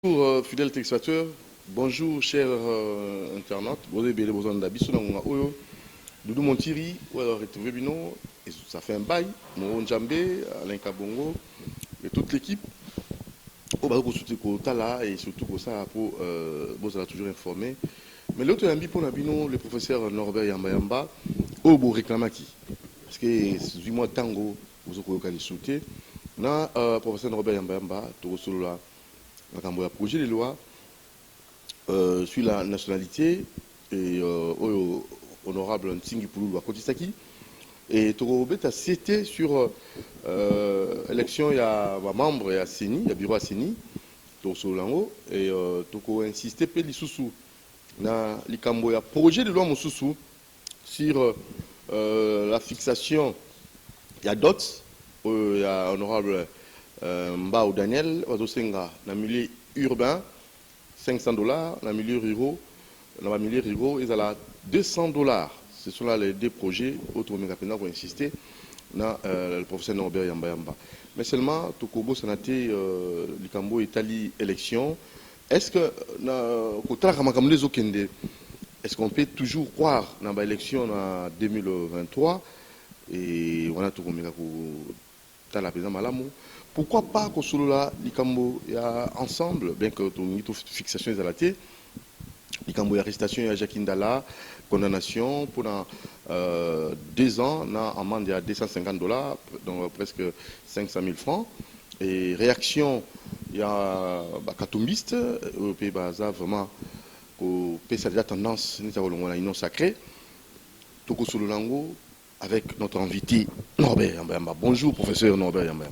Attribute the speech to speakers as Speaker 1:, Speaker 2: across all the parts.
Speaker 1: Bonjour fidèles téléspectateurs, bonjour chers internautes, vous avez besoin d'habiter dans mon oyo, Doudou Montiri, ou alors retrouvé Bino, et ça fait un bail, mon Njambé, Alain Kabongo, et toute l'équipe, au bas pour Tala et surtout pour ça, pour vous allez toujours informé. Mais l'autre ami pour Nabino, le professeur Norbert Yamba Yamba, au beau réclamaki, parce que du mois tango, vous avez sauté, na professeur Norbert Yamba Yamba, tout solo là. Le projet de loi sur la nationalité et honorable Ntingi Pouloulou à Kotisaki. Et Torobet a cité sur l'élection, il y a un membre, il y a Seni, il y a bureau à Seni, Torsolango, et Toko a insisté sur l'Issoussou. Na Likambo, il y a projet de loi Moussoussou sur la fixation, il y a d'autres, il y a honorable Mbao Daniel, Wazosenga, dans le milieu urbain, $500, dans le milieu rural, ils ont $200. Ce sont là les deux projets, autres méga pour insister, dans le professeur Norbert Yamba Yamba. Mais seulement, Tokobo Sanate, Likambo, Italie, élection. Est-ce que, est-ce qu'on peut toujours croire dans l'élection en 2023 et on a tout comme ça, la présidente Malamou. Pourquoi pas que cela, Likambo, il y a ensemble, bien que ton fixation est à la tête, Likambo, il y a arrestation, il y a Jacqueline Dalla, condamnation pour 2 ans, en amende, il y a $250, donc presque 500 000 francs. Et réaction, il y a Katumbiste, au pays Baza, vraiment, au pays, ça a déjà tendance, nous avons une sacrée, Toko Sololango, avec notre invité Norbert Yamba. Bonjour, professeur Norbert Yamba.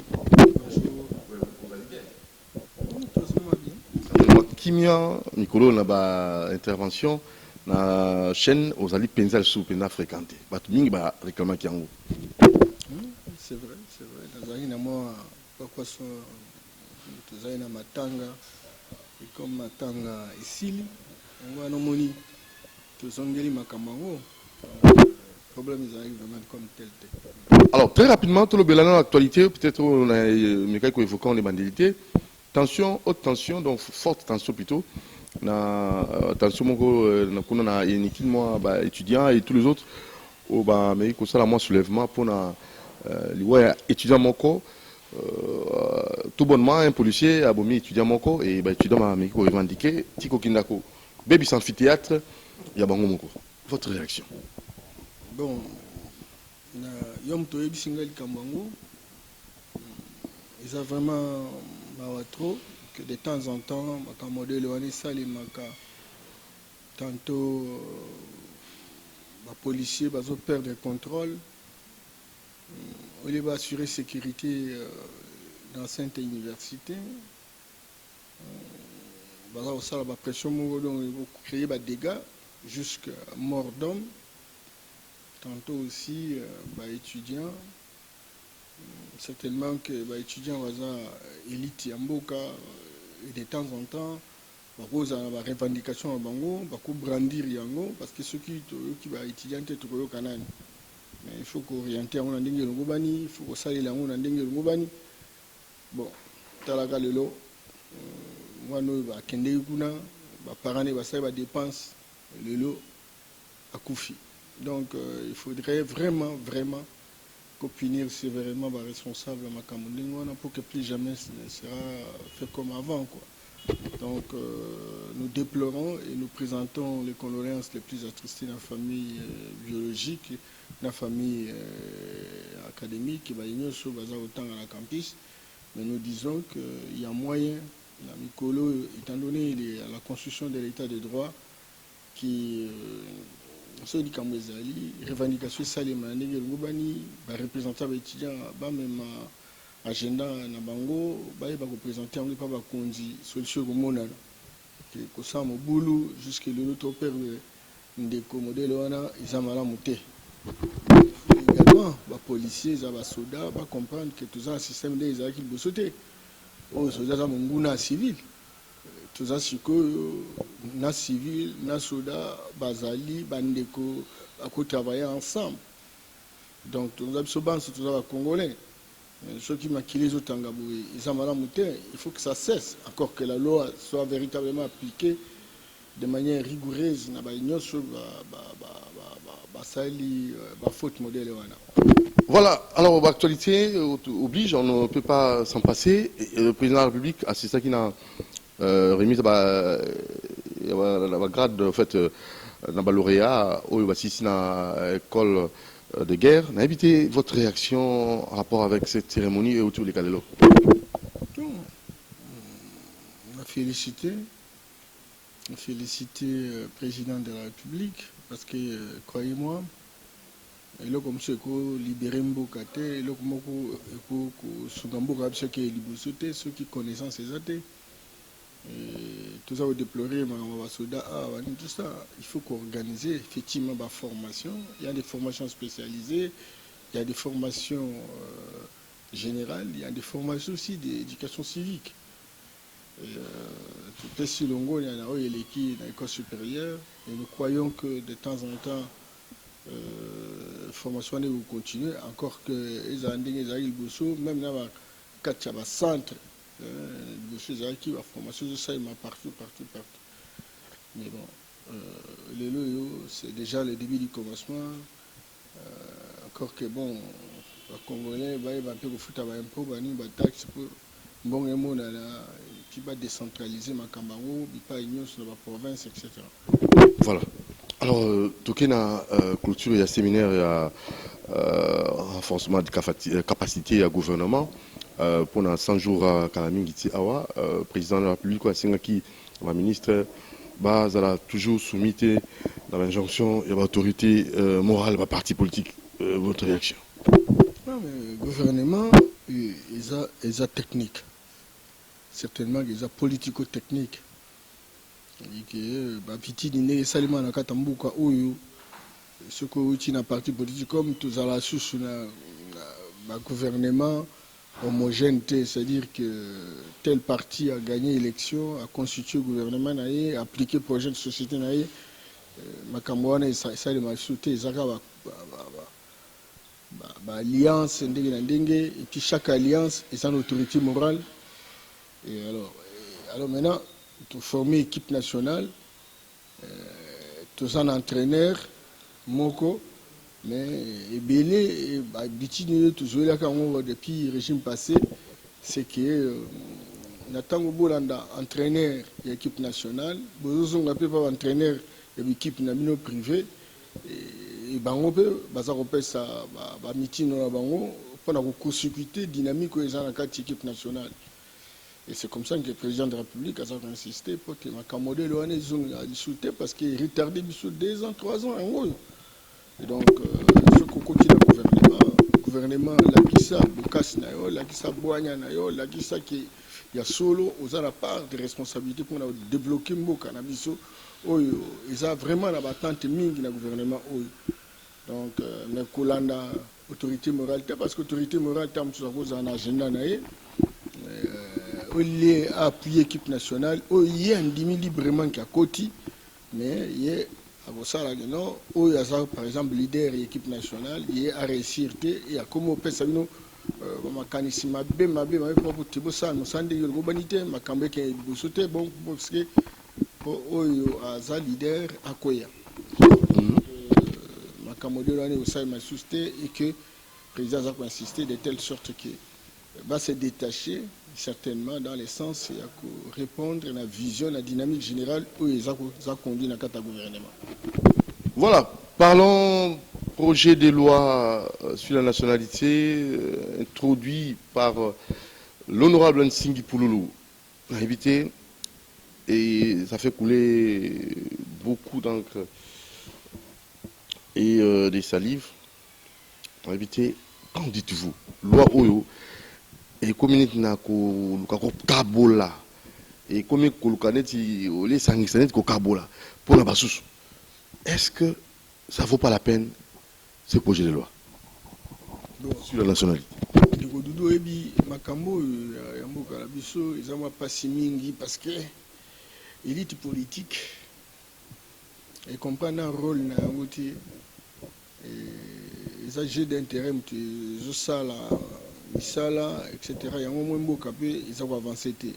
Speaker 1: Kimia, Nicolo, n'a pas intervention na chaîne aux alliés Penzal sous Pena fréquenté. Batuming ba réclamant Kiango.
Speaker 2: C'est vrai, c'est vrai. Dans un moi, pourquoi sont tous na matanga et comme matanga ici, on va nomoni tous ngeli makamango. Problème ils arrivent vraiment comme tel.
Speaker 1: Alors très rapidement, tout le bilan l'actualité, peut-être on a évoquant les bandilités. Tension, haute tension, donc forte tension plutôt. Tension mon na éniquine moi étudiants et tous les autres au mais que ça la moi soulèvement pour na étudiant moko tout bonnement un policier a bomi étudiant moko et étudiant m'a revendiqué tiko kindako baby amphithéâtre ya bango moko. Votre réaction?
Speaker 2: Bon, yom to ebisinga likambango ils ont vraiment trop que de temps en temps maka modèle wana sali maka tantôt les policiers bazo perdre le contrôle on les va assurer sécurité dans cette université bazo sala ba pression mo donc créer des dégâts jusqu'à mort d'homme. Tantôt aussi, étudiants, certainement que les étudiants sont élite Yamboka, et de temps en temps, ils ont des revendications à Bango, ils brandir Yango, parce que ceux qui sont étudiants, ils sont Canaan. Mais il faut qu'orienter on a dingue il faut que ça ait on a dingue bon, talaga lelo, moi nous va kende yukuna, parents ne va ça va dépense lelo à Koufi. Donc il faudrait vraiment punir sévèrement les responsables pour que plus jamais ce ne sera fait comme avant, quoi. Donc nous déplorons et nous présentons les condoléances les plus attristées dans la famille biologique, dans la famille académique qui va autant à la campus. Mais nous disons qu'il y a moyen, la Mikolo, étant donné la construction de l'état de droit, qui ceux qui ont des revendications salima ndenge ngobani ba représentants ba étudiants ba même agenda na bango ba représenter on pas ba konzi solution ko mona que ko sa mo bulu jusque le autre père ndeko modèle wana izamala muté également ba policiers za ba soldats ba comprendre que tout ça système des qui le sauter oh soldats za munguna civil tout ça c'est que na civil na soda bazali bandeko à travailler ensemble donc nous absorbons tous les congolais Ceux qui maquillent les autres Tangaboué, ils ont mal il faut que ça cesse, encore que la loi soit véritablement appliquée de manière rigoureuse. Faute modèle.
Speaker 1: Voilà, alors l'actualité oblige, on ne peut pas s'en passer. Et le président de la République, c'est ça qui n'a remis la grade en fait, dans le lauréat, au l'école de guerre. N'a évité votre réaction en rapport avec cette cérémonie et autour des Calélos?
Speaker 2: On a félicité le président de la République parce que, croyez-moi, et là comme ceux qui libéré Mbokate, et là comme ceux qui connaissent ces athées. Tout ça, vous déplorez, tout ça, il faut qu'organiser effectivement la formation. Il y a des formations spécialisées, il y a des formations générales, il y a des formations aussi d'éducation civique. Tout est Longo, il y en a l'équipe dans l'école supérieure, et nous croyons que de temps en temps, formation vous continuer, encore que les Anding, même dans le centre. Qui va formation de ça, il m'a partout. Mais bon, c'est déjà le début du commencement. Encore que bon, les Congolais, ils vont faire un peu de taxe pour bon qui va décentraliser ma Cameroun, pas union sur la province, etc.
Speaker 1: Voilà. Alors, tout qui a clôture, il y a séminaire, il y a renforcement de capacité à gouvernement. Pendant 100 jours à Kalamingiti Awa, président de la République, la ministre, a toujours soumis dans l'injonction et l'autorité morale par parti politique. Votre réaction?
Speaker 2: Non, mais le gouvernement, il a technique. Certainement, il a politico-technique. Ce que un parti politique comme tout ça, sous un gouvernement homogène, c'est-à-dire que tel parti a gagné l'élection, a constitué le gouvernement, a appliqué le projet de société, ça m'a sauté, alliance, et puis chaque alliance est une autorité morale. Et alors maintenant, pour former l'équipe nationale, tous un entraîneur, Moko, mais Belé, depuis le régime passé, c'est que Nathan Bolanda, entraîneur de l'équipe nationale, Bozo n'a pas entraîneur de l'équipe privée, et Bangope, Bazarope, ça, meeting dans la Bango, pour la court-circuité dynamique de l'équipe nationale. Et c'est comme ça que le président de la République a insisté pour que ma Camodé Loane a discuté parce qu'il est retardé sur 2 ans, 3 ans en gros. Et donc, ce qu'on continue le gouvernement, la Kissa, Bokas Nayo, la Kissa Boanya Nayo, la Kissa qui y a solo, aux la part de responsabilité pour débloquer Mboka Nabiso, ils ont vraiment la battante ming dans le gouvernement. Donc, mais Kolanda, autorité morale, parce que l'autorité morale, tu as un agenda naïe. Il est appuyé l'équipe nationale, il y a un demi librement qui a côté, mais il y a par exemple leader de l'équipe nationale, il est à réussir, il y a comme on peut savoir, ma leader à Koya. Et que le président a insisté de telle sorte que va se détacher certainement dans le sens de répondre à la vision, à la dynamique générale où ils ont conduit dans le gouvernement.
Speaker 1: Voilà, parlons projet de loi sur la nationalité introduit par l'honorable Nsingi Pouloulou. On a évité et ça fait couler beaucoup d'encre et des salives. On a évité, qu'en dites-vous? Loi Oyo. Et comme il y a Kabola, et comme il y a Sangisanet Kabola, pour la bassous, est-ce que ça ne vaut pas la peine ce projet de loi sur la nationalité?
Speaker 2: Parce que l'élite politique comprend un rôle dans les jeux d'intérêt, misala etc. yango mwa mboka mpe eza koavanse te.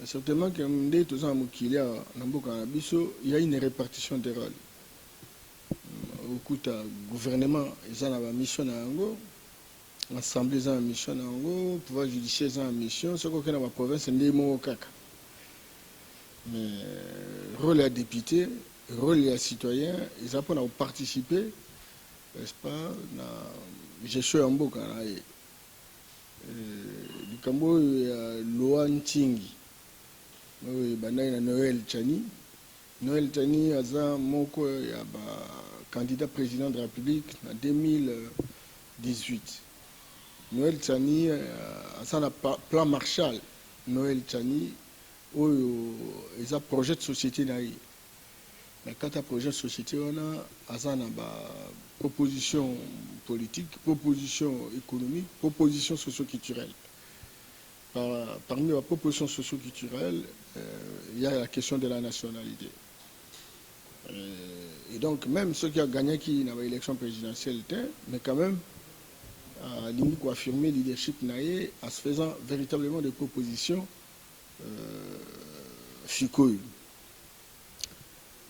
Speaker 2: Certainement que nde toza mokili na mboka na biso il y a une répartition des rôles. Okuta gouvernement eza na bamission na yango, assemblée eza na mission na yango, pouvoir judiciaire eza na mission, soki okende na baprovince nde moko kaka. Mais rôle ya député, rôle ya citoyen eza mpona koparticiper, n'est-ce pas, na gestion ya mboka na ye. Likambo oyo ya loi ntingi oyo ebandaki na Noël Tchani. Noël Tchani aza moko ya candidat président de la République en 2018. Noël Tchani aza na plan Marshall. Noël Tchani oyo eza projet de société na ye. Na kati ya projet de société wana aza na proposition politique, proposition économique, proposition socio-culturelle. Parmi les propositions socio-culturelles, il y a la question de la nationalité. Et donc, même ceux qui ont gagné qui dans l'élection présidentielle, mais quand même, l'INI a affirmé le leadership naïe en se faisant véritablement des propositions Fikoy.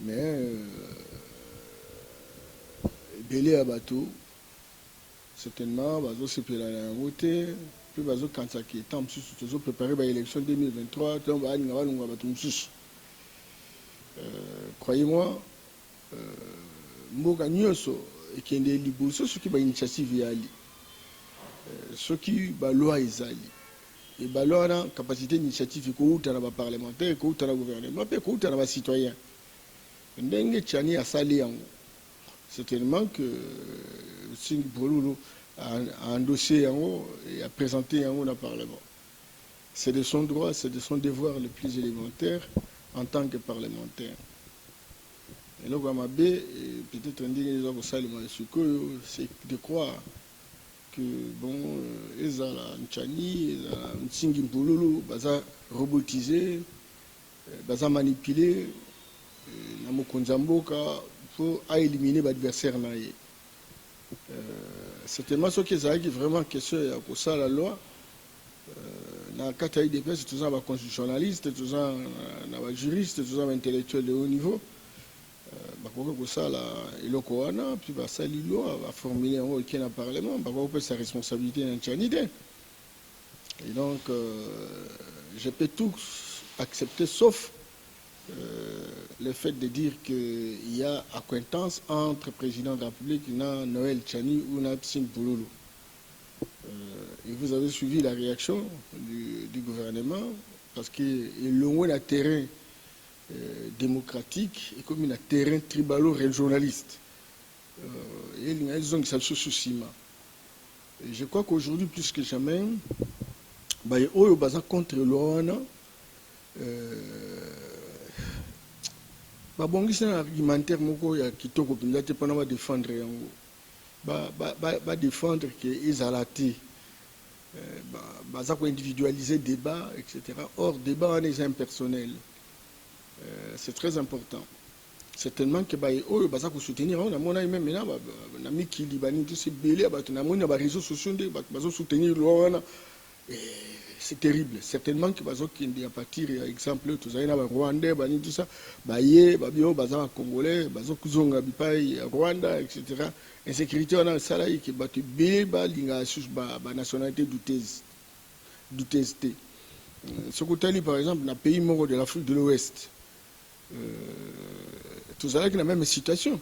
Speaker 2: Mais Belé à bateau, certainement, Bazo Sepela na voté, puis Bazo Kansaki, tant que préparé pour l'élection 2023, tant que croyez-moi, Mboka Nyoso et qui est libre, ceux qui ont initiative yali, ceux qui ont loi ezali, et loi a capacité d'initiative ko uta na ba parlementaire, ko uta na gouvernement, pe ko uta na ba citoyen. Ndenge Tchani a sali yango. Certainement que Singh Bolulu a endossé yango et a présenté yango dans le Parlement. C'est de son droit, c'est de son devoir le plus élémentaire en tant que parlementaire. Et là, peut-être c'est de croire que bon, Ezala Nchani, Singh Bolulu, baza robotisé, baza manipulé, Namokonzamboka, pour éliminer l'adversaire. Certainement, ce qui est vraiment question pour ça la loi, dans le cas de l'IDP, c'est toujours un constitutionnaliste, c'est toujours un juriste, c'est toujours un intellectuel de haut niveau. Pour ça, il a puis ça, il a formulé un rôle qui est dans le Parlement, pour sa responsabilité dans l'Antianité. Et donc, je peux tout accepter sauf le fait de dire qu'il y a acquaintance entre le président de la République et Noël Tchani ou Singh Bolulu. Et vous avez suivi la réaction du gouvernement parce qu'il est loin d'un terrain démocratique et comme un terrain tribalo-régionaliste. Ils ont ça souci. Je crois qu'aujourd'hui, plus que jamais, il y a contre l'OANA. Babongisi na argumentaire moko ya kitoko pinza te pona ba défendre yango ba défendre que ezalati baza ko individualiser débat etc. Or débat on est impersonnel. C'est très important. Certainement que oyo baza ko soutenir on a mona même maintenant na mikili bani tout c'est belé ba na mona ba réseaux sociaux de bazo soutenir l'ona. C'est terrible. Certainement que bazo kindi à partir exemple tout ça na ba Rwandais bani tout ça baye babio baza congolais bazo kuzonga bipai Rwanda etc. Insécurité on a ça là qui batu belé ba linga sus ba nationalité douteuse. Ce côté par exemple na pays moko de l'Afrique de l'Ouest tout ça là qui la même situation.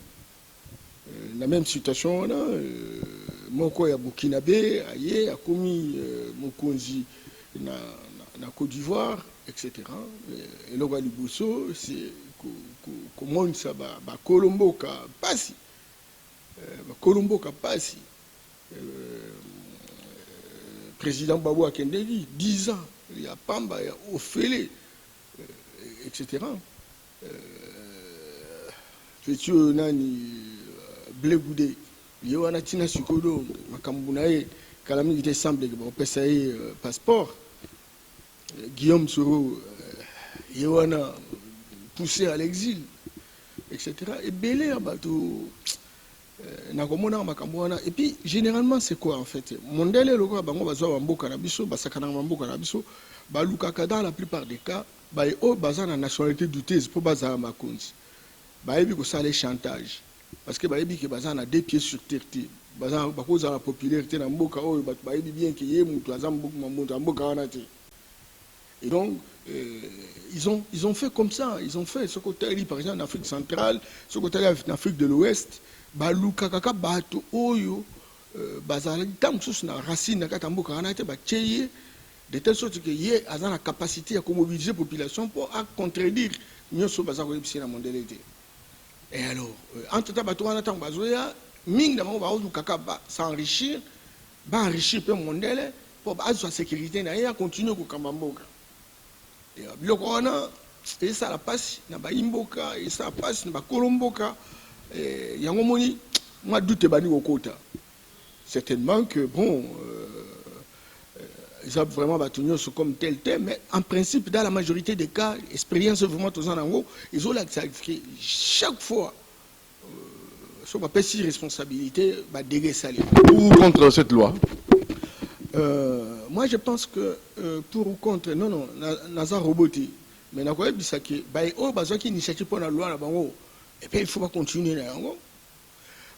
Speaker 2: La même situation on a moko ya Burkinabé aye a commis mokonzi na Côte d'Ivoire etc. Et le roi Liboso c'est comment ça ba Kolomboka pasi président Babou Akendegi 10 ans il y a Pamba il y a Ofele etc. Petit nani Blegoudé il y a un tina sikodo makambu na ye kalami qui semble que on peut essayer passeport Guillaume Soro il y a poussé à l'exil etc. Et belé à bateau Et puis, généralement, c'est quoi en fait? Mondele, le gars, bango bazwa bamboka na biso, basakana bamboka na biso, balukaka dans la plupart des cas, baza na nationalité douteuse pour baza makonzi. Bayebi ko sale chantage. Parce que bayebi ke baza na deux pieds sur terre. Baza bakoza la popularité na mboka oyo bayebi bien ke ye mutu aza mboka wana te. Et donc, ils ont fait comme ça. Ils ont fait ce côté, par exemple, en Afrique centrale, ce côté en Afrique de l'Ouest. Balukaka bato oyo bazala tam sous na racine na mboka wana te bacheye de telle sorte que yé a la capacité à mobiliser la population pour contredire nyoso baza ko yebisi na mondele te. Et alors entre ta bato wana tam bazoya ming na bango balukaka ba s'enrichir ba enrichir pe mondele pour ba sa sécurité na ya continuer ko kamba mboka. Et biloko wana et ça la passe na ba imboka et ça passe na ba kolomboka. Yango moni moi doute bani okota certainement que bon ils ont vraiment battu comme tel thème, mais en principe dans la majorité des cas expérience vraiment tous en haut ils ont l'accepté chaque fois sur ma petite responsabilité bah dégager
Speaker 1: ou contre cette loi.
Speaker 2: Moi je pense que pour ou contre non naza roboti mais na quoi bisaki bah oh bazo qui initiative pour la loi là bango. Et puis il faut pas continuer là.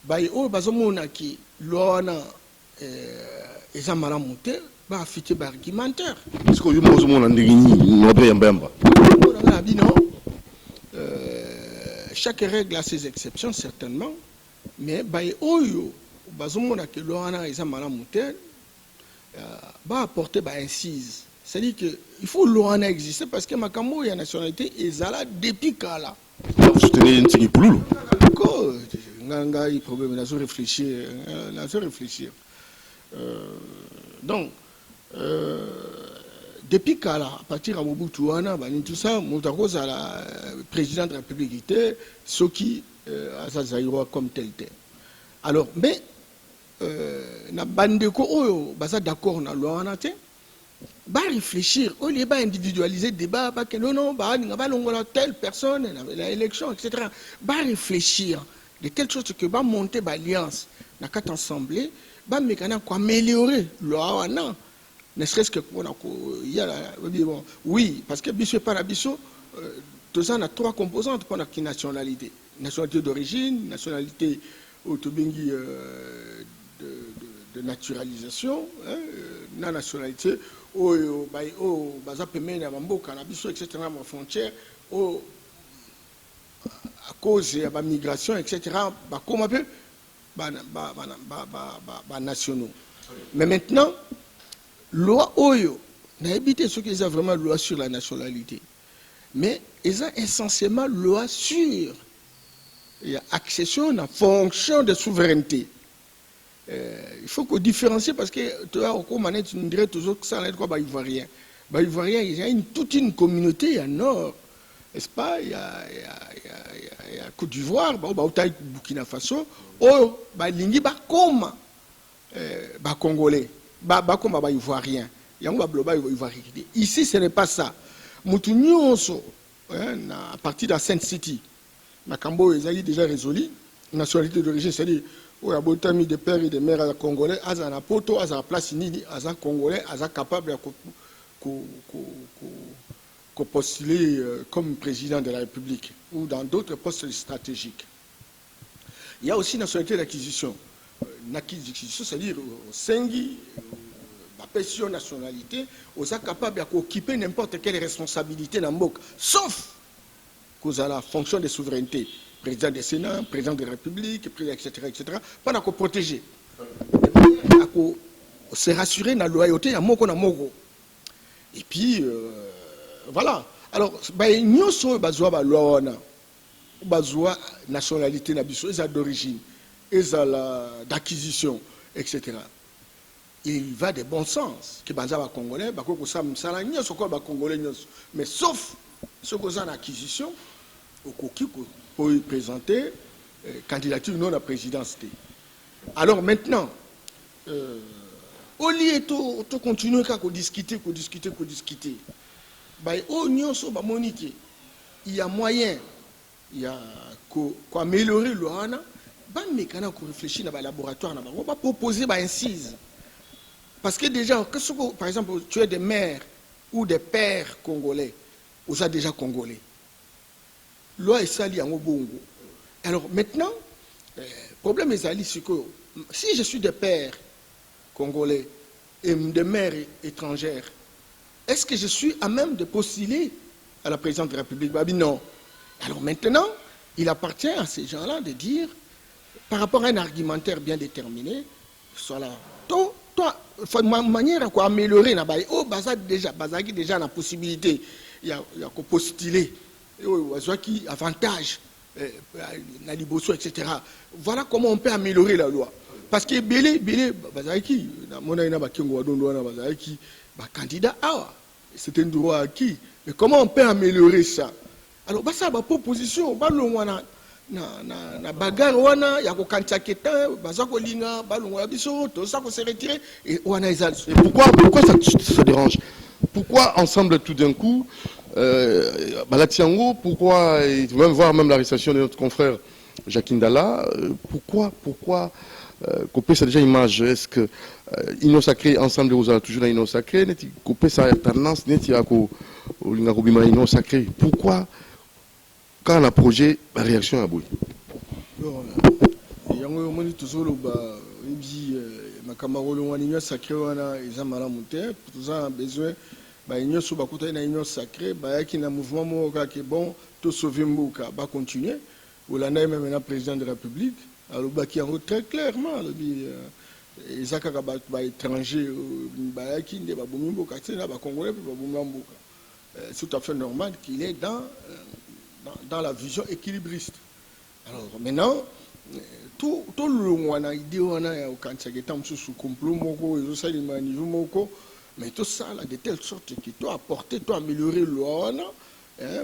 Speaker 2: Bah, oh, bazomona ki loana eza malamu te ba afite ba argumentaire.
Speaker 1: Est-ce que vous mozomona ndingi nobe yambamba?
Speaker 2: Chaque règle a ses exceptions certainement, mais bah oyo bazomona ki loana eza malamu te ba apporter ba incise. C'est-à-dire que il faut loana exister parce que makambo ya nationalité ezala depuis kala.
Speaker 1: Vous soutenez une tigui pouloulou.
Speaker 2: D'accord, nganga il problème là réfléchir, donc depuis qu'à partir à Mobutu wana tout ça Moutakoz à la président de la République ce qui a Zaïrois comme tel. Alors mais na bandeko oyo baza d'accord na loi wana te ba réfléchir au lieu ba individualiser débat ba que non ba longola telle personne l'élection etc. ba réfléchir de telle sorte que ba monter ba alliance na quatre assemblée ba mécanique quoi améliorer loi wana ne serait-ce que pour il y a bon oui parce que biso pas la biso tous ça a trois composantes pour la nationalité d'origine nationalité autobengi de naturalisation la nationalité au baza pemena mamboka na biso etc. ma frontière à cause de la migration etc. ba comme un peu nationaux. Mais maintenant loi oyo n'a évité ce qu'ils ont vraiment loi sur la nationalité mais ils ont essentiellement loi sur accession à fonction de souveraineté. Il faut qu'on différencie parce que tu as encore manette tu dirais toujours que ça n'est quoi ivoirien. Ivoirien il y a toute une communauté en nord, n'est-ce pas? Il y a Côte d'Ivoire, Burkina Faso, lingi ba comme congolais, comme ivoirien. Ici ce n'est pas ça. Mutu nyonso à partir de la Sainte City, Makambo est déjà résolu. Nationalité d'origine, c'est-à-dire où il y a beaucoup de pères et de mères congolais, à la poto, à la place nini, à la congolais, à la capable de postuler comme président de la République ou dans d'autres postes stratégiques. Il y a aussi nationalité d'acquisition. L'acquisition, c'est-à-dire au Sengi, la pension nationalité, aux capables d'occuper n'importe quelle responsabilité dans le monde, sauf qu'aux a la fonction de souveraineté. Président du Sénat, président de la République, etc., pas qu'on protéger. Se rassurer dans la loyauté à Moko na Moko. Et puis, voilà. Alors, nous sommes besoin de nationalité, d'origine, d'acquisition, etc. Il va de bon sens que les Congolais, mais sauf ce qu'on a en acquisition, pour présenter candidature non à la présidence. Alors maintenant, au lieu de continuer à discuter, il y a moyen, il y a qu'améliorer l'OANA, mais quand on réfléchit dans le laboratoire, on va proposer une incise. Parce que déjà, par exemple, tu es des mères ou des pères congolais, ou ça déjà congolais. Loi est sali en Bongo. Alors maintenant, le problème est sali, c'est que si je suis des pères congolais et des mères étrangères, est-ce que je suis à même de postuler à la présidente de la République? Non. Alors maintenant, il appartient à ces gens-là de dire, par rapport à un argumentaire bien déterminé, soit là, toi, ma manière à améliorer, oh, déjà la possibilité, il y a postuler, qui avantage, etc. Voilà comment on peut améliorer la loi. Parce que candidat, c'est un droit acquis. Mais comment on peut améliorer ça? Alors, ça, ma proposition, na bagarre wana ya ko kantaketa baza ko linga balongwa biso to ça ko se retirer et wana ezal.
Speaker 1: Pourquoi ça dérange? Pourquoi ensemble tout d'un coup Balatiango, pourquoi même voir même l'arrestation de notre confrère Jacques Ndala, pourquoi couper ça déjà image? Est-ce que Inno Sacré ensemble vous avez toujours Inno Sacré n'est couper sa alternance n'est il ko linga ko bima Inno Sacré? Pourquoi quand on a projet, la réaction a boui.
Speaker 2: Il y a un toujours ma camarade l'union sacrée ils ont mal monté tout ça besoin union sur une union sacrée qui na mouvement qui est bon tout sauver Mboka va continuer ou la même maintenant président de la République alors qui en très clairement les akaka ba étranger qui ne ba bomi Mboka c'est là ba congolais ba bomi Mboka c'est tout à fait normal qu'il est dans la vision équilibriste. Alors maintenant, tout le monde a idée quand ça est sous complot mais tout ça là de telle sorte que toi apporter, toi améliorer le loi,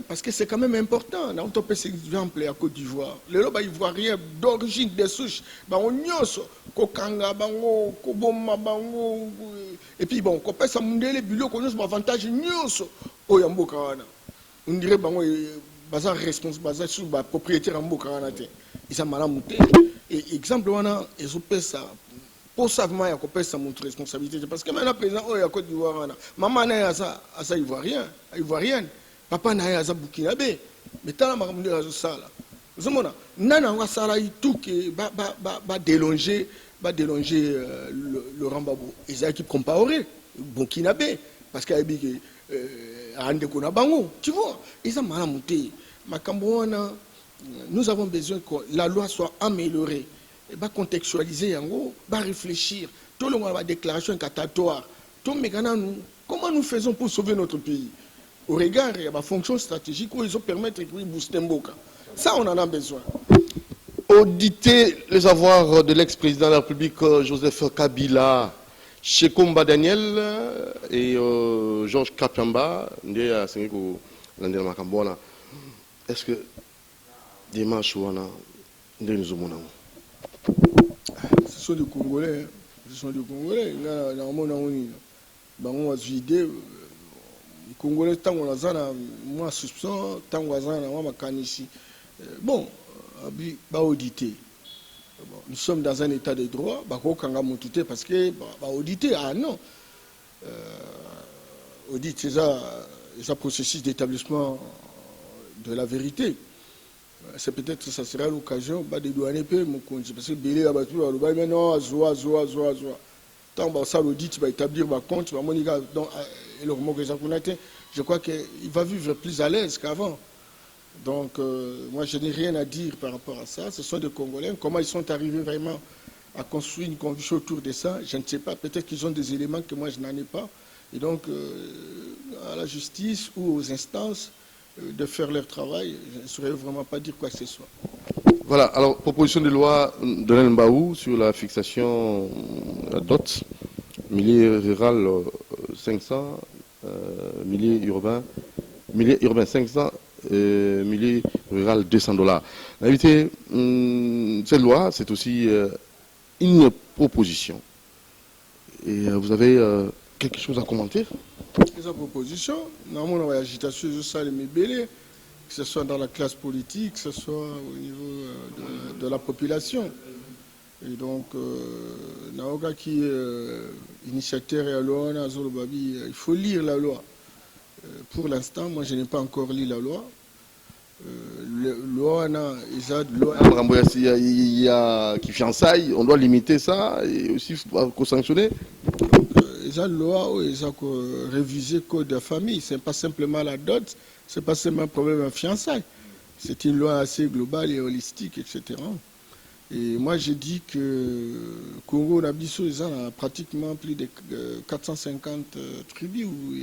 Speaker 2: parce que c'est quand même important. On peut par exemple à Côte d'Ivoire, les lois ivoiriens d'origine des souches, on nyos, kokanga bango, koboma bango, et puis bon, qu'on peut s'amunder les bulots qu'on a avantage nyos, oyamboka wana. On dirait bango baza responsable baza sur ba propriétaire en Mboka wana te ils ont mal monté et exemple wana ils ont fait ça pour savement ya ko pesa mon responsabilité parce que maintenant président oh ya Côte d'Ivoire wana maman na ya ça ivoirienne papa na ya za burkinabé mais tant la makambo ya ça là vous mona nana wa sala tout que ba délonger Laurent Gbagbo ils ont qui comparer burkinabé parce qu'il tu vois, ils ont mal monté. Nous avons besoin que la loi soit améliorée, et contextualiser, réfléchir. Tout le monde a déclaration incatatoire. Comment nous faisons pour sauver notre pays? Au regard de la fonction stratégique où ils ont permis de booster Mboka. Ça, on en a besoin.
Speaker 1: Auditer les avoirs de l'ex-président de la République, Joseph Kabila, Shekomba Daniel et Georges Kapyamba, est-ce que dimanche ou
Speaker 2: ce sont des Congolais, les Congolais tant on a moi soupçon tant on a moi makanisi bon auditer. Nous sommes dans un état de droit, parce que auditer, non. Audit, c'est un processus d'établissement de la vérité. C'est peut-être que ça sera l'occasion de douaner peu mon compte. Parce que Bélé a battu, mais non, zoa. Tant que ça l'audit, va établir ma compte, je crois qu'il va vivre plus à l'aise qu'avant. Donc, moi, je n'ai rien à dire par rapport à ça. Ce sont des Congolais. Comment ils sont arrivés vraiment à construire une conviction autour de ça, je ne sais pas. Peut-être qu'ils ont des éléments que moi, je n'en ai pas. Et donc, à la justice ou aux instances de faire leur travail, je ne saurais vraiment pas dire quoi que ce soit.
Speaker 1: Voilà. Alors, proposition de loi de l'Mbaou sur la fixation dot, milieu rural 500, milieu urbain 500, milieu rural $200. Invité, cette loi, c'est aussi une proposition. Et vous avez quelque chose à commenter?
Speaker 2: Cette proposition, normalement, on a agitation, je sais, mais belé. que ce soit dans la classe politique, que ce soit au niveau de la population. Et donc, Naoga qui est initiateur et à loi, il faut lire la loi. Pour l'instant, moi je n'ai pas encore lu la loi. Loi,
Speaker 1: il y a qui fiançailles, on doit limiter ça et aussi sanctionner.
Speaker 2: La loi, ils ont révisé le code de la famille. Ce n'est pas simplement la dot, ce n'est pas seulement un problème de fiançailles. C'est une loi assez globale et holistique, etc. Et moi, j'ai dit que Congo, ils ont pratiquement plus de 450 tribus, ou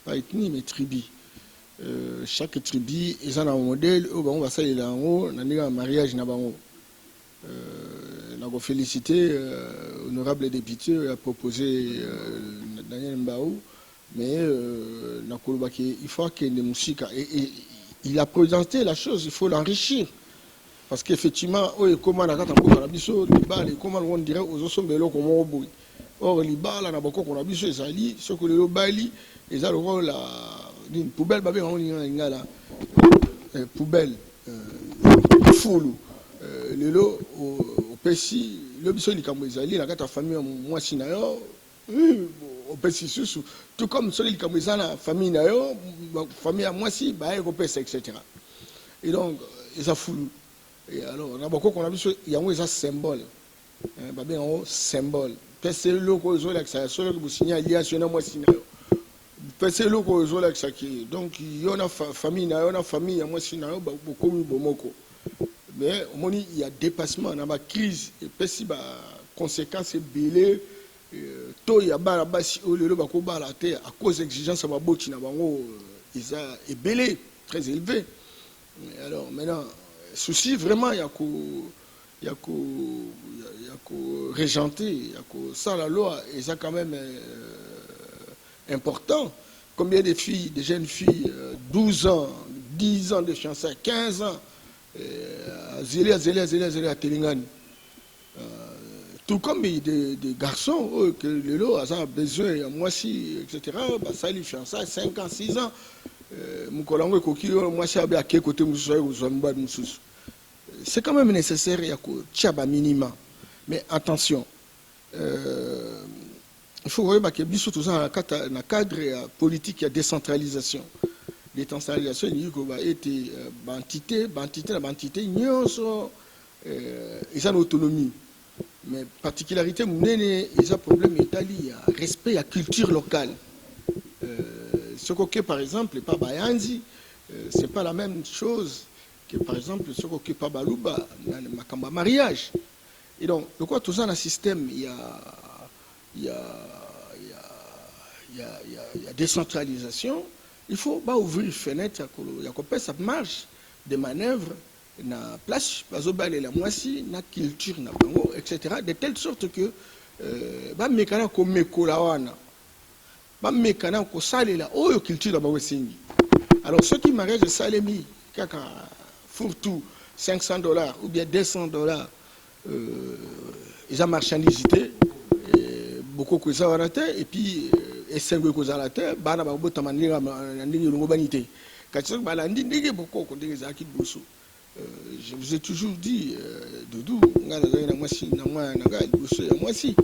Speaker 2: pas ethnies, mais tribus. Chaque tribu, ils ont un modèle, on va saluer là en haut, on a un mariage là-bas. On a félicité l'honorable député a proposé Daniel Mbaou, mais il faut que les musiques. Il a présenté la chose, il faut l'enrichir. Parce qu'effectivement, comment on dirait aux autres comment on dit. Or, les balles, on a beaucoup qu'on a vu sur les alliés, ce que les balles, ils ont le rôle d'une poubelle, poubelle, foule. Le lot au Pessi, le biso ni kambo ezali na kata famille moi sinayo au Pessi susu tout comme celui qui kambo na famille nayo famille moi si ba eko pesa etc. Et donc ils a foulu et alors na bako qu'on a biso yango eza symbole ba bien en symbole pesa le ko zo la ça solo que signer alliance na moi sinayo pesa le ko zo la ça qui donc yona famille nayo na famille moi sinayo ba ko mi bomoko. Mais au moment il y a dépassement dans la crise et puis si bah conséquences belé to ya bala basi au lieu ba ko bala terre à cause d'exigence ba boti na bango ils a belé très élevé. Alors maintenant souci vraiment il y a ko régenter il y a ko ça la loi et ça quand même important. Combien de filles, de jeunes filles 12 ans, 10 ans de fiançailles, 15 ans zélé à Telingani. Tout comme des garçons que le lot a besoin, moi si, etc. Bah, ça lui fait ça 5 ans, 6 ans. C'est quand même nécessaire, il y a minimum. Mais attention, il faut voir que dans le cadre politique, il y a décentralisation. Décentralisation, il y a ils ont autonomie. Mais particularité, ils ont problème il y a respect, il y a culture locale. Ce que par exemple, pas Bayanzi, c'est pas la même chose que par exemple ce que pas Balouba, Makamba mariage. Et donc, le quoi tout ça dans le système, il y a décentralisation. Il faut pas ouvrir une fenêtre, il y a ça marche de manœuvres, na place, la moitié, na culture, na bango, etc. De telle sorte que, ba mekana ko mekola wana, ba mekana ko salela, oh culture na bango singi. Alors ceux qui mariage salemi, kaka fourre-tout, $500 ou bien $200, ils ont marchandisité, beaucoup que ça va et puis et 5 que ça la terre, bana ba bota mandinga ndingi lungo banité. Quand bala ndingi beaucoup ko ndingi za kibusu. Je vous ai toujours dit Doudou ngala na mwasi na mwa na ga libusu ya mwasi.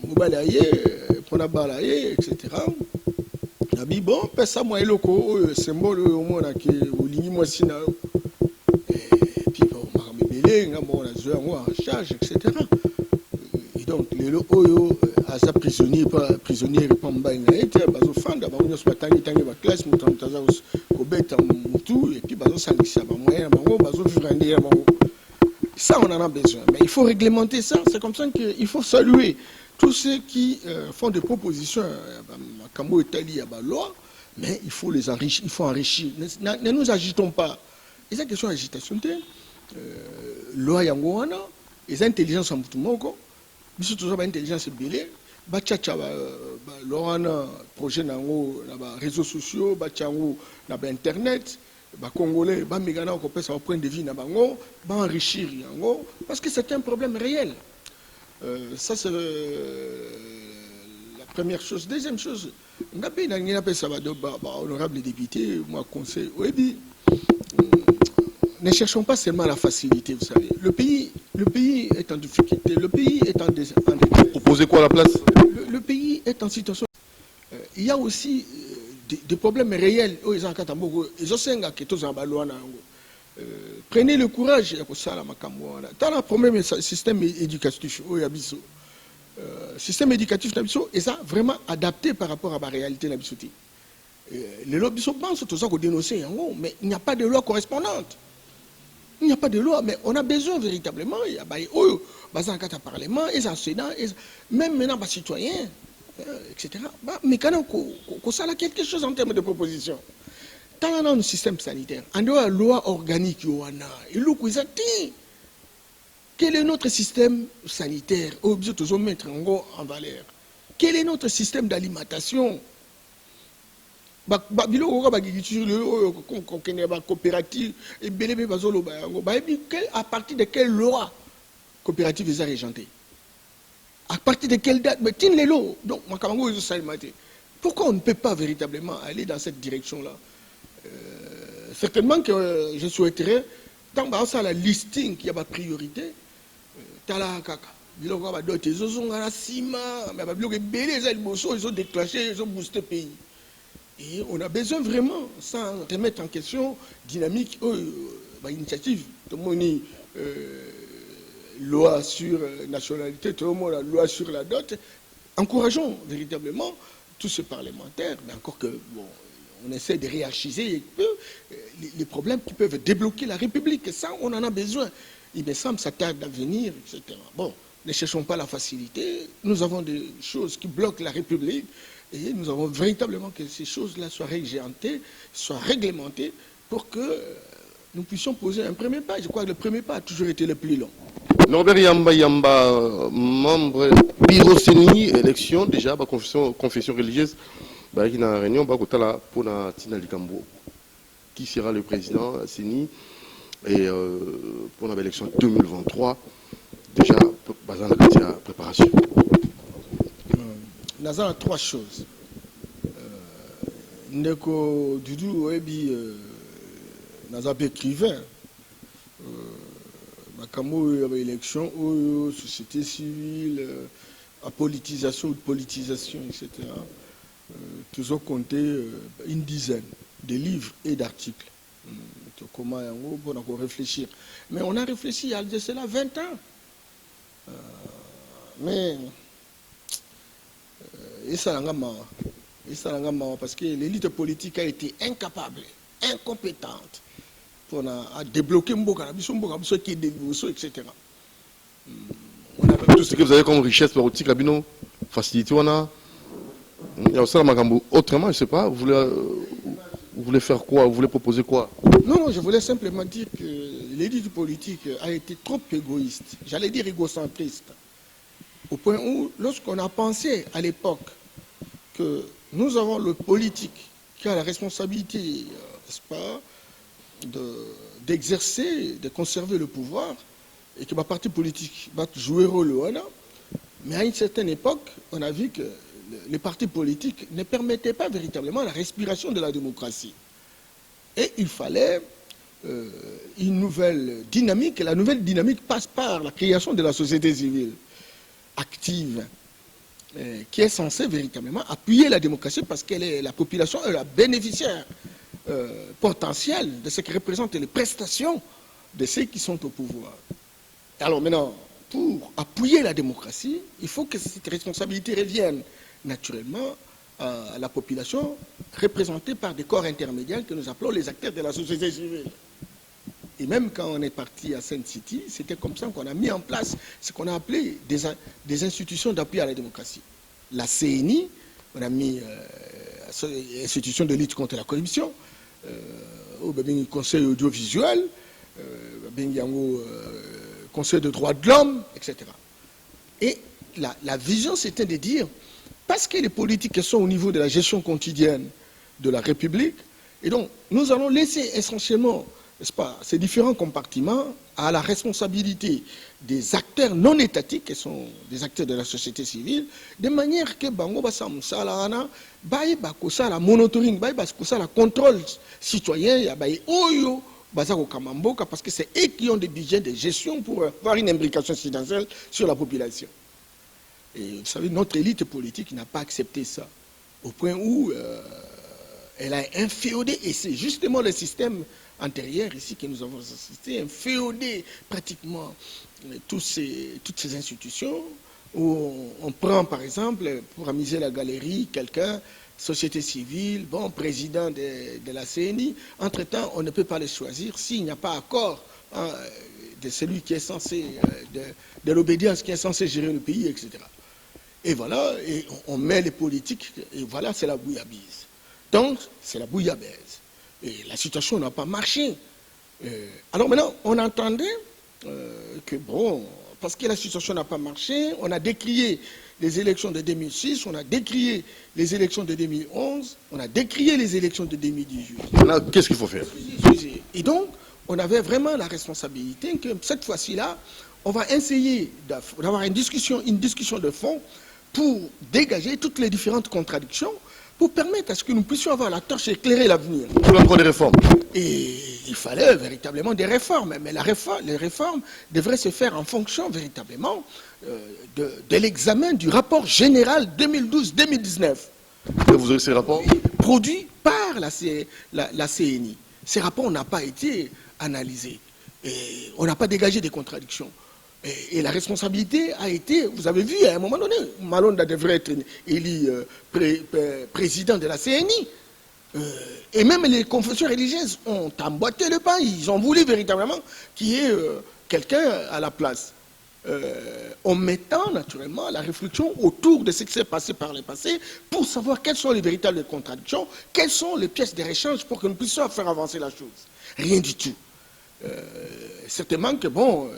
Speaker 2: Mobalaye pona balaye etc. Nabi bon pesa moi eloko symbole au mona ki olingi mwasi na puis bon makamebele ngamo na zo yango en charge etc. Donc, les oyo asa prisonnier pamba na été bazo fanda ba onyo spatangi tangi ba classe mutamtaza ko beta mutu et puis bazo sangisa ba moyen bango bazo virander bango. Ça on en a besoin, mais il faut réglementer ça. C'est comme ça qu'il faut saluer tous ceux qui font des propositions à Kambo Italie à la loi, mais il faut les enrichir, il faut enrichir. Ne nous agitons pas. Et c'est une question d'agitation. Loi yangoana, les intelligences en mutumoko. Biso toujours ba intelligence belé ba tchatcha ba lorana projet nango na ba réseaux sociaux ba tchango na ba internet ba congolais ba migana ko pesa point de vue na bango ba enrichir yango parce que c'est un problème réel. Ça c'est la première chose. Deuxième chose, Honorable député, moi conseil, oui, ne cherchons pas seulement la facilité, vous savez. Le pays est en difficulté, le pays est en détresse.
Speaker 1: Proposez quoi à la place?
Speaker 2: Le pays est en situation. Il y a aussi des problèmes réels. Prenez le courage. Dans le premier système éducatif, système éducatif est vraiment adapté par rapport à la réalité. Les lobbies pensent tout ça qu'on dénonce, mais il n'y a pas de loi correspondante. Il n'y a pas de loi, mais on a besoin véritablement. Il y a un parlement, les enseignants, même maintenant les citoyens, etc. Mais quand on a quelque chose en termes de proposition, dans le système sanitaire, en dehors de la loi organique, quel est notre système sanitaire? Obligé de mettre en valeur. Quel est notre système d'alimentation? Coopérative à partir de quelle loi coopérative est régentée? À partir de quelle date? Donc, pourquoi on ne peut pas véritablement aller dans cette direction-là? Certainement que je souhaiterais, dans la listing qui a ma priorité, ils ont déclenché, ils ont boosté le pays. Et on a besoin vraiment, sans remettre en question, dynamique, initiative, tout le monde loi sur nationalité, tout le monde la loi sur la dot. Encourageons véritablement tous ces parlementaires, mais encore que, bon, on essaie de réarchiser les problèmes qui peuvent débloquer la République. Et ça, on en a besoin. Il me semble que ça tarde à venir, etc. Bon, ne cherchons pas la facilité. Nous avons des choses qui bloquent la République. Et nous avons véritablement que ces choses-là soient réglementées, pour que nous puissions poser un premier pas. Je crois que le premier pas a toujours été le plus long.
Speaker 1: Norbert Yamba, membre bureau CENI, élection déjà, confession religieuse, qui est en réunion, pour Tina Likambo, qui sera le président CENI, et pour l'élection 2023, déjà, basé dans la préparation.
Speaker 2: Nous avons trois choses. Ndeko Dudu Oebi, nous avons écrivain. Makambo élection, société civile, apolitisation ou politisation, etc. Toujours compté une dizaine de livres et d'articles. Comment on réfléchir. Mais on a réfléchi il y a de cela 20 ans. Mais et ça parce que l'élite politique a été incapable, incompétente pour débloquer Mboka, etc.
Speaker 1: Tout ce que vous avez comme richesse politique, la facilité, il y a aussi la Magambo. Autrement, je ne sais pas, vous voulez faire quoi? Vous voulez proposer quoi?
Speaker 2: Non, je voulais simplement dire que l'élite politique a été trop égoïste, j'allais dire égocentriste, au point où, lorsqu'on a pensé à l'époque que nous avons le politique qui a la responsabilité, n'est-ce pas, d'exercer, de conserver le pouvoir, et que ma parti politique va jouer rôle, mais à une certaine époque, on a vu que les partis politiques ne permettaient pas véritablement la respiration de la démocratie. Et il fallait une nouvelle dynamique, et la nouvelle dynamique passe par la création de la société civile active, qui est censée véritablement appuyer la démocratie parce qu'elle est la population est la bénéficiaire potentielle de ce qui représente les prestations de ceux qui sont au pouvoir. Alors maintenant, pour appuyer la démocratie, il faut que cette responsabilité revienne naturellement à la population représentée par des corps intermédiaires que nous appelons les acteurs de la société civile. Et même quand on est parti à Sainte City, c'était comme ça qu'on a mis en place ce qu'on a appelé des institutions d'appui à la démocratie. La CNI, on a mis institution de lutte contre la corruption, au conseil audiovisuel, conseil de droits de l'homme, etc. Et la vision, c'était de dire, parce que les politiques sont au niveau de la gestion quotidienne de la République, et donc nous allons laisser essentiellement n'est-ce pas, ces différents compartiments à la responsabilité des acteurs non étatiques, qui sont des acteurs de la société civile, de manière que bango basa musalana, baye bakosa la monitoring, baye bakosa la contrôle citoyen, ya baye oyo basako kamamboka, parce que c'est eux qui ont des budgets de gestion pour avoir une imbrication incidentielle sur la population. Et vous savez, notre élite politique n'a pas accepté ça, au point où elle a inféodé, et c'est justement le système antérieur ici que nous avons assisté, inféodé pratiquement toutes ces institutions, où on prend par exemple, pour amuser la galerie, quelqu'un, société civile, bon, président de la CNI, entre-temps, on ne peut pas le choisir s'il n'y a pas accord de celui qui est censé, de l'obédience qui est censé gérer le pays, etc. Et voilà, et on met les politiques, et voilà, c'est la bouillabaisse. Donc, c'est la bouillabaisse. Et la situation n'a pas marché. Alors maintenant, on entendait que, bon, parce que la situation n'a pas marché, on a décrié les élections de 2006, on a décrié les élections de 2011, on a décrié les élections de 2018.
Speaker 1: Qu'est-ce qu'il faut faire?
Speaker 2: Et donc, on avait vraiment la responsabilité que cette fois-ci-là, on va essayer d'avoir une discussion de fond pour dégager toutes les différentes contradictions, pour permettre à ce que nous puissions avoir la torche et éclairer l'avenir.
Speaker 1: Pour encore des réformes.
Speaker 2: Et il fallait véritablement des réformes, mais les réformes devraient se faire en fonction véritablement de l'examen du rapport général 2012-2019.
Speaker 1: Vous avez ces rapports?
Speaker 2: Produit par la CNI. Ces rapports n'ont pas été analysés. Et on n'a pas dégagé des contradictions. Et la responsabilité a été, vous avez vu, à un moment donné, Malonda devrait être élu président de la CNI. Et même les confessions religieuses ont emboîté le pas. Ils ont voulu véritablement qu'il y ait quelqu'un à la place. En mettant naturellement la réflexion autour de ce qui s'est passé par le passé pour savoir quelles sont les véritables contradictions, quelles sont les pièces de réchange pour que nous puissions faire avancer la chose. Rien du tout. Certainement que, bon,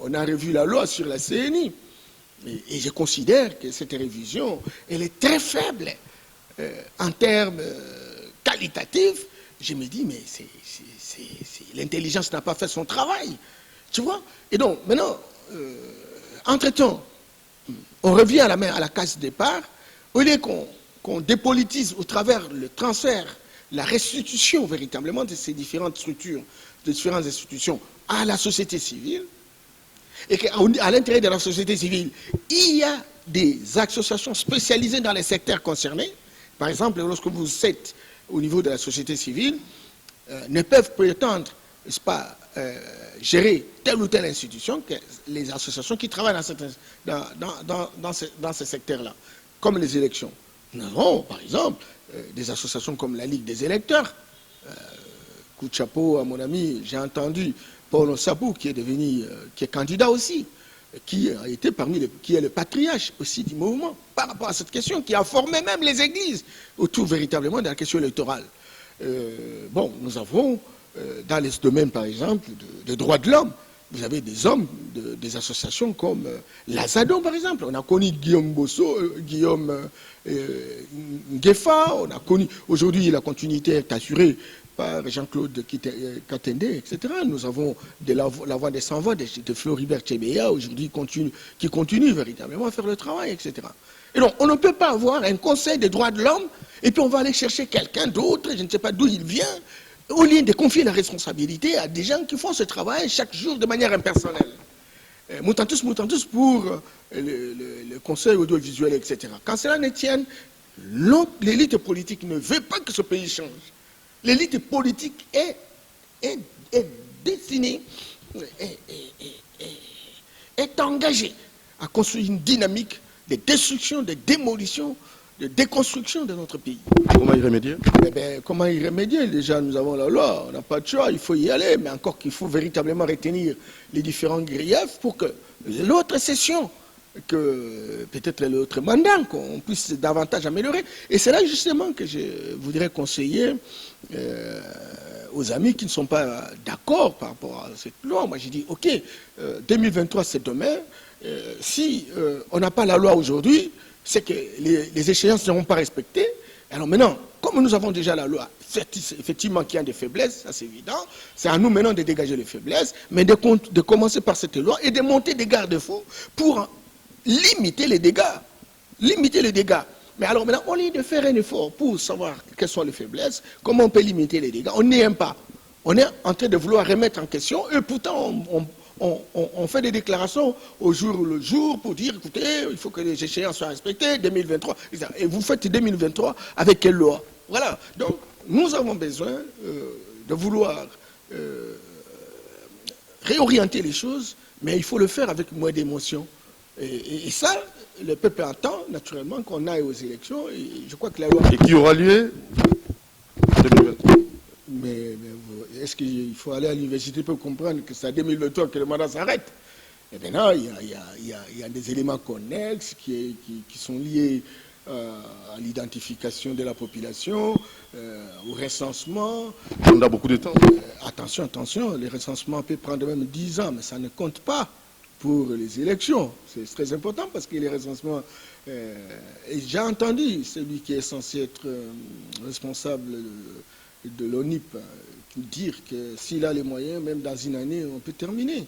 Speaker 2: on a revu la loi sur la CNI. Et je considère que cette révision, elle est très faible en termes qualitatifs. Je me dis, mais l'intelligence n'a pas fait son travail. Tu vois? Et donc, maintenant, entre-temps, on revient à la case départ, au lieu qu'on dépolitise au travers le transfert, la restitution véritablement de ces différentes structures, de différentes institutions à la société civile, et qu'à l'intérieur de la société civile, il y a des associations spécialisées dans les secteurs concernés. Par exemple, lorsque vous êtes au niveau de la société civile, ne peuvent prétendre, n'est-ce pas, gérer telle ou telle institution que les associations qui travaillent dans ce secteur-là, comme les élections. Nous avons, par exemple, des associations comme la Ligue des électeurs. Coup de chapeau à mon ami, j'ai entendu Paul Sabou, qui est candidat aussi, qui a été qui est le patriarche aussi du mouvement par rapport à cette question, qui a formé même les églises autour véritablement de la question électorale. Bon, nous avons dans les domaines, par exemple, des droits de l'homme, vous avez des hommes, des associations comme l'Azado, par exemple. On a connu Guillaume Bosso, Guillaume Ngefa, on a connu, aujourd'hui la continuité est assurée par Jean-Claude Katende, etc. Nous avons la voix des sans-voix de Floribert Chebeya, aujourd'hui, qui continue véritablement à faire le travail, etc. Et donc, on ne peut pas avoir un conseil des droits de l'homme, et puis on va aller chercher quelqu'un d'autre, je ne sais pas d'où il vient, au lieu de confier la responsabilité à des gens qui font ce travail chaque jour de manière impersonnelle. Moutantus pour le conseil audiovisuel, etc. Quand cela ne tienne, l'élite politique ne veut pas que ce pays change. L'élite politique est destinée, est engagée à construire une dynamique de destruction, de démolition, de déconstruction de notre pays.
Speaker 1: Comment y remédier?
Speaker 2: Comment y remédier? Déjà, nous avons la loi, on n'a pas de choix, il faut y aller, mais encore qu'il faut véritablement retenir les différents griefs pour que l'autre session, que peut-être l'autre mandat, qu'on puisse davantage améliorer. Et c'est là justement que je voudrais conseiller aux amis qui ne sont pas d'accord par rapport à cette loi. Moi, j'ai dit, ok, 2023, c'est demain. Si on n'a pas la loi aujourd'hui, c'est que les échéances ne seront pas respectées. Alors maintenant, comme nous avons déjà la loi, effectivement, qui a des faiblesses, ça c'est évident, c'est à nous maintenant de dégager les faiblesses, mais de commencer par cette loi et de monter des garde-fous pour limiter les dégâts. Limiter les dégâts. Mais alors maintenant, au lieu de faire un effort pour savoir quelles sont les faiblesses, comment on peut limiter les dégâts, on n'y aime pas. On est en train de vouloir remettre en question, et pourtant on fait des déclarations au jour le jour pour dire, écoutez, il faut que les échéances soient respectées, 2023. Et vous faites 2023 avec quelle loi? Voilà. Donc, nous avons besoin de vouloir réorienter les choses, mais il faut le faire avec moins d'émotion. Et ça, le peuple attend naturellement qu'on aille aux élections, et je crois que la loi...
Speaker 1: Et qui aura lieu 2023.
Speaker 2: Mais est-ce qu'il faut aller à l'université pour comprendre que c'est à 2023 que le mandat s'arrête? Et maintenant, il y a des éléments connexes qui sont liés à l'identification de la population, au recensement.
Speaker 1: On a beaucoup de temps.
Speaker 2: Attention, le recensement peut prendre même 10 ans, mais ça ne compte pas pour les élections. C'est très important parce que les recensements... et j'ai entendu celui qui est censé être responsable de l'ONIP dire que s'il a les moyens, même dans une année, on peut terminer.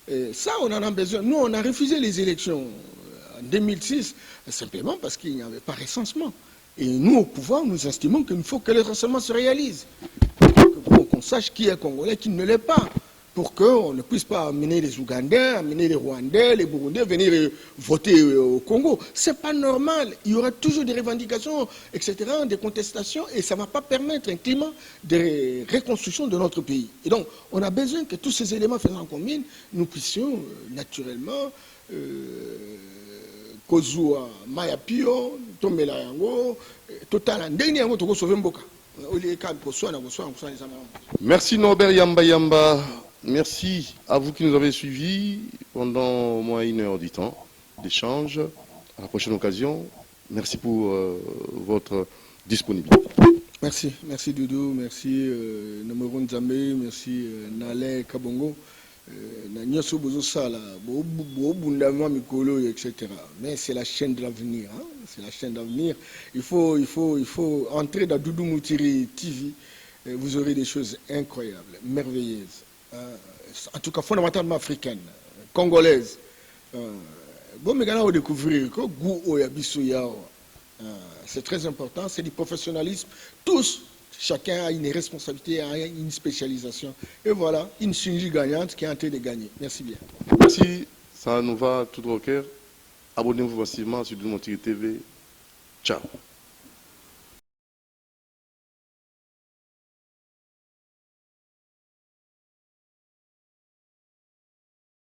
Speaker 2: Et ça, on en a besoin. Nous, on a refusé les élections en 2006, simplement parce qu'il n'y avait pas recensement. Et nous, au pouvoir, nous estimons qu'il faut que le recensement se réalise. Pour qu'on sache qui est Congolais, qui ne l'est pas. Pour qu'on ne puisse pas amener les Ougandais, amener les Rwandais, les Burundais, venir voter au Congo. C'est pas normal. Il y aura toujours des revendications, etc., des contestations, et ça ne va pas permettre un climat de reconstruction de notre pays. Et donc, on a besoin que tous ces éléments faisant commune, nous puissions naturellement kozua mayapio, tombela yango, total ndeni yango toko sauver mboka.
Speaker 1: Merci Norbert Yamba Yamba. Merci à vous qui nous avez suivis pendant au moins 1 heure du temps d'échange. À la prochaine occasion. Merci pour votre disponibilité.
Speaker 2: Merci Doudou, merci Nomoro Nzambe, merci Nale Kabongo. Etc. Mais c'est la chaîne de l'avenir. Hein? C'est la chaîne d'avenir. Il faut entrer dans Doudou Moutiri TV. Et vous aurez des choses incroyables, merveilleuses. En tout cas, fondamentalement africaines, congolaises. Bon, mais on découvrir que c'est très important, c'est du professionnalisme. Tous, chacun a une responsabilité, a une spécialisation. Et voilà, une synergie gagnante qui est en train de gagner. Merci bien.
Speaker 1: Merci, ça nous va tout au cœur. Abonnez-vous massivement sur Doudou Moutiri TV. Ciao.